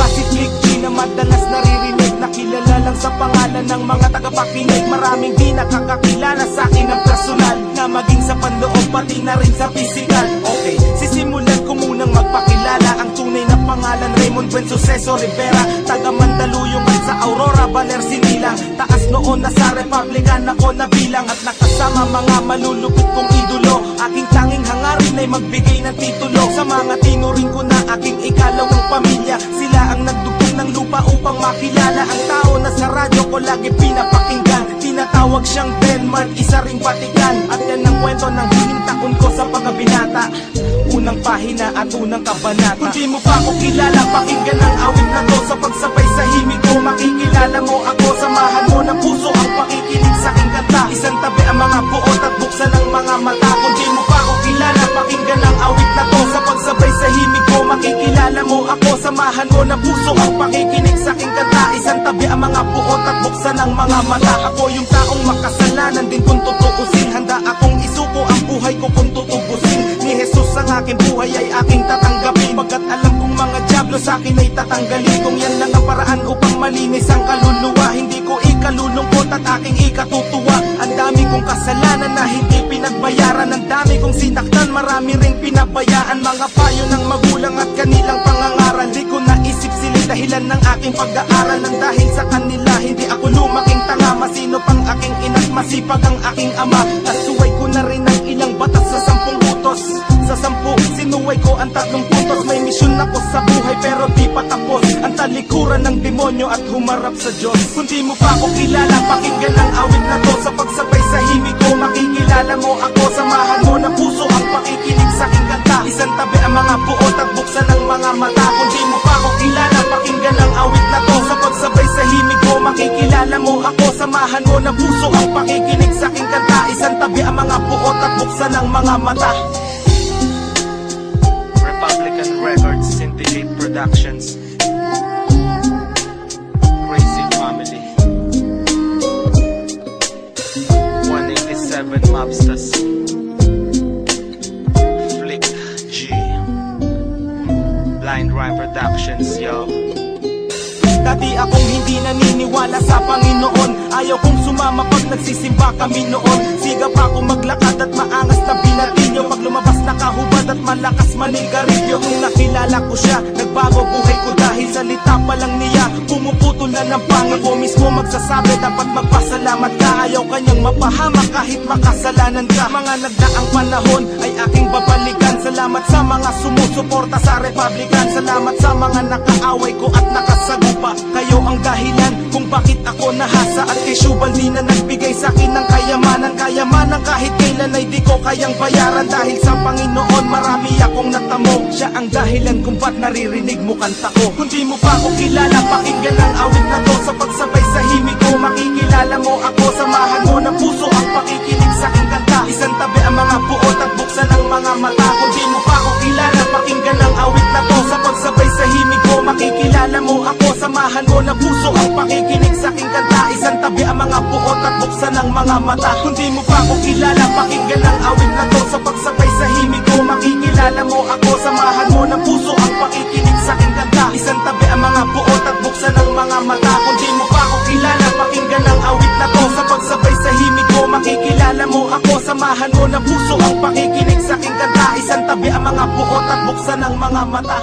si Flick G na madalas naririnig, nakilala lang sa pangalan ng mga tagapakinig. Maraming di nakakakilala sa akin ng personal, na maging sa panloob pati na rin sa physical. Okay, sisimulan ko munang magpakilala. Ang tunay na pangalan Raymond Buen Suceso Rivera, taga Mandaluyong at sa Aurora, Baler, Sinilang. Taas noon na sa Republican ako nabilang, at nakasama mga malulupit kong idolo. Aking tanging hangarin ay magbigay ng titulo sa mga tinuring ko na aking ikalawang pamilya. Sila ang nagdugtong ng lupa upang makilala ang tao na sa radyo ko lagi pinapakinggan. Tinatawag siyang Denmark, isa ring Vatican. At yan ang kwento ng hinintakon ko sa pagkabinata, unang pahina at unang kabanata. Kung di mo pa ako kilala, pakinggan ang awit na to. Sa pagsabay sa himig ko, makikilala mo ako. Samahan mo ng puso ang pakikinig sa aking kanta. Isang tabi ang mga buot at buksan ang mga mata. Kung di mo pa ako kilala, pakinggan ang awit na to. Sa pagsabay sa himig ko, makikilala mo ako. Samahan mo ng puso ang pakikinig sa aking kanta. Isang tabi ang mga buot at buksan ang mga mata. Ako yung taong makasalanan din kung tutuusin. Handa akong isuko ang buhay ko kung tutubusin. Ni Jesus ang aking buhay ay aking tatanggapin, pagkat alam kong mga diablo sa akin ay tatanggalin. Kung yan lang ang paraan upang malinis ang kaluluwa, hindi ko ikalulungkot at aking ikatutuwa. Ang dami kong kasalanan na hindi pinagbayaran, ang dami kong sinaktan, marami ring pinabayaan. Mga payo ng magulang at kanilang pangangaral, di ko naisip sila'y dahilan ng aking pag-aaral. Nang dahil sa kanila hindi ako lumaking tanga, masino pang aking ina't masipag ang aking ama. Nasuway ko na rin ang ilang batas sa 10 utos. Sa 10 sinuway ko ang 3 puntos. May misyon ako sa buhay pero di pa tapos ang talikuran ng demonyo at humarap sa Diyos. Kung di mo pa ako kilala, pakinggan ang awit na to. Sa pagsabay sa himig ko, makikilala mo ako. Samahan mo ng puso ang pakikinig sa aking kanta. Isang tabi ang mga buot at buksan ang mga mata. Kung di mo pa ako kilala, pakinggan ang awit na to. Sa pagsabay sa himig ko, makikilala mo ako. Samahan mo ng puso ang pakikinig sa aking kanta. Isang tabi ang mga buot at buksan ang mga mata. Republican Records, Syndicate Productions, Crazy Family, 187 Mobsters, Flick G, Blind Rhyme Productions, yo. Dati akong hindi naniniwala sa Panginoon, ayaw kong sumama pag nagsisimba kami noon. Sigap ako maglakad at maangas na binatilyo, pag lumabas nakahubad at malakas manigarilyo. Nung nakilala ko siya, nagbago buhay ko dahil salita pa lang niya pumuputol na ng pangako. Mismo magsasabi dapat magpasalamat ka, ayaw kanyang mapahamak kahit makasalanan ka. Mga nagdaang panahon ay aking babalikan. Salamat sa mga sumusuporta sa Republican, salamat sa mga nakaaway ko at nakasagupa. Kayo ang dahilan kung bakit ako nahasa, at kay Shubal di na nagbigay sa akin ng kayamanan. Kayamanan kahit kailan ay di ko kayang bayaran. Dahil sa Panginoon marami akong natamo, siya ang dahilan kung ba't naririnig mo kanta ko. Kung di mo pa ako kilala, pakinggan ang awit na to. Sa pagsabay sa himig ko, makikilala mo ako. Samahan mo ng puso ang pakikinig sa aking kanta. Isang tabi ang mga buot at buksan ang mga mata. Kung di mo pa ako kilala, pakinggan ang awit na to. Sa pagsabay sa himig ko, makikilala mo ako. Samahan mo ng puso ang pakikinig sa aking kanta. Isang tabi ang mga buot at buksan ang mga mata. Kung di mo pa ako kilala, pakinggan ang awit na to. Sa pagsabay sa himig ko, makikilala mo ako. Samahan mo ng puso ang pakikinig sa aking kanta. Isang tabi ang mga buot at buksan ang mga mata. Kung di mo pa ako kilala, pakinggan ang awit na to. Sa pagsabay sa himig ko, makikilala mo ako. Samahan mo ng puso ang pakikinig sa aking kanta. Isang tabi ang mga buot at buksan ang mga mata.